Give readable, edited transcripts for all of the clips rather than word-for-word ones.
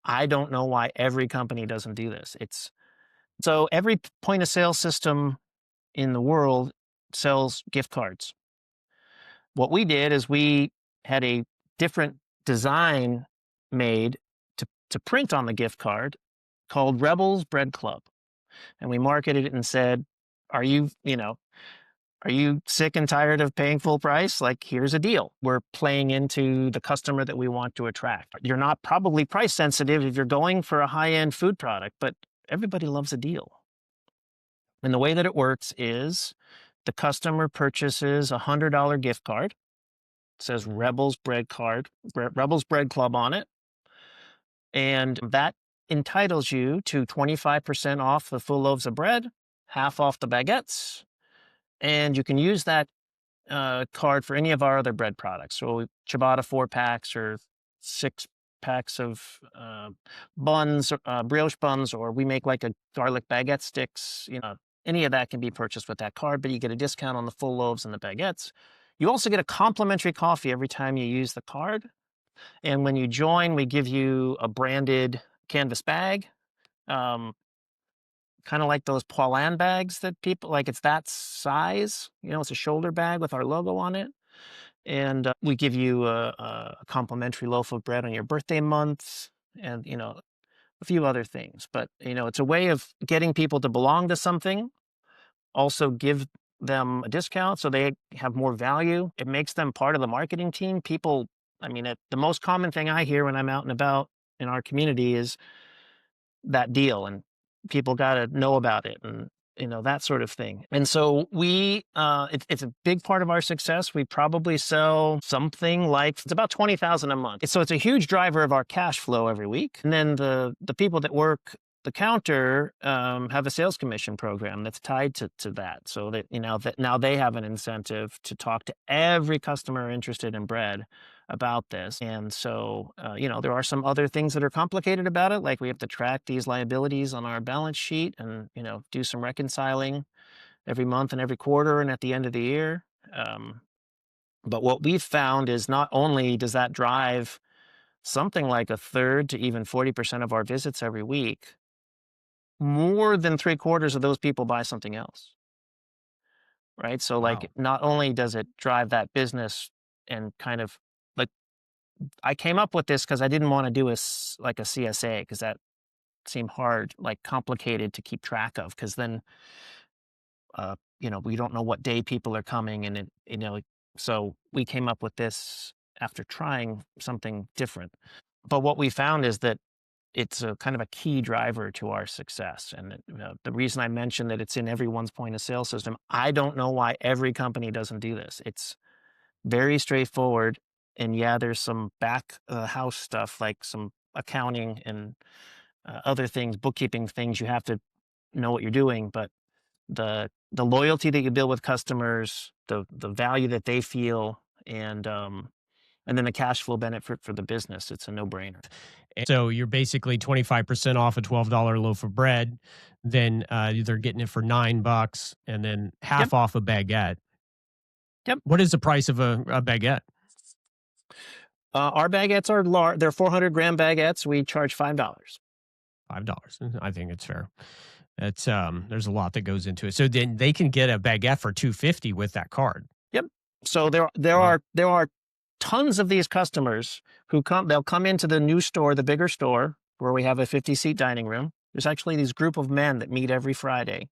I don't know why every company doesn't do this. So every point of sale system in the world sells gift cards. What we did is we had a different design made to print on the gift card called Rebels Bread Club. And we marketed it and said, are are you sick and tired of paying full price? Like, here's a deal. We're playing into the customer that we want to attract. You're not probably price sensitive if you're going for a high-end food product, but everybody loves a deal. And the way that it works is the customer purchases a $100 gift card. It says Rebels Bread Club on it. And that entitles you to 25% off the full loaves of bread, half off the baguettes, and you can use that card for any of our other bread products. So ciabatta 4-packs or 6 packs of buns, brioche buns, or we make like a garlic baguette sticks. Any of that can be purchased with that card, but you get a discount on the full loaves and the baguettes. You also get a complimentary coffee every time you use the card. And when you join, we give you a branded canvas bag. Kind of like those Poilâne bags that people like. It's that size, it's a shoulder bag with our logo on it. And we give you a complimentary loaf of bread on your birthday month, and a few other things. But it's a way of getting people to belong to something, also give them a discount so they have more value. It makes them part of the marketing team. People, the most common thing I hear when I'm out and about in our community is that deal, and people got to know about it, and that sort of thing. And so it's a big part of our success. We probably sell something like, it's about 20,000 a month. So it's a huge driver of our cash flow every week. And then the people that work the counter have a sales commission program that's tied to that, so that that now they have an incentive to talk to every customer interested in bread about this. And so there are some other things that are complicated about it, like we have to track these liabilities on our balance sheet and do some reconciling every month and every quarter and at the end of the year. But what we've found is not only does that drive something like a third to even 40% of our visits every week, more than 3/4 of those people buy something else, right? So like, Wow. not only does it drive that business, and kind of like, I came up with this because I didn't want to do like a CSA, because that seemed hard, like complicated to keep track of, because then we don't know what day people are coming, and so we came up with this after trying something different. But what we found is that it's a kind of a key driver to our success. And the reason I mentioned that it's in everyone's point of sale system, I don't know why every company doesn't do this. It's very straightforward. And yeah, there's some back house stuff, like some accounting and other things, bookkeeping things. You have to know what you're doing, but the loyalty that you build with customers, the value that they feel, and then the cash flow benefit for the business, it's a no-brainer. And so you're basically 25% off a $12 loaf of bread, then they're getting it for $9 and then Yep, half off a baguette. yep. What is the price of a baguette? Our baguettes are large. They're 400-gram baguettes. We charge $5. $5. I think it's fair. It's there's a lot that goes into it. So then they can get a baguette for 250 with that card. Yep. So Wow. there are tons of these customers who come. They'll come into the new store, the bigger store, where we have a 50-seat dining room. There's actually these group of men that meet every Friday.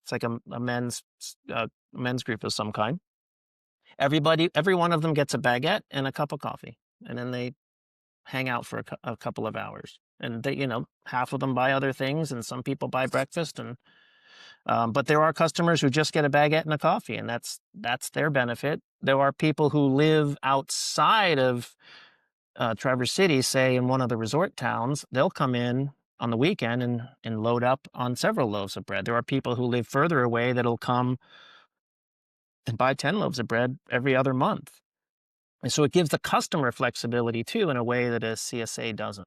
It's like a men's group of some kind. Every one of them gets a baguette and a cup of coffee, and then they hang out for a couple of hours. And they, half of them buy other things, and some people buy breakfast. And but there are customers who just get a baguette and a coffee, and that's their benefit. There are people who live outside of Traverse City, say in one of the resort towns. They'll come in on the weekend and load up on several loaves of bread. There are people who live further away that'll come and buy 10 loaves of bread every other month. And so it gives the customer flexibility too, in a way that a CSA doesn't.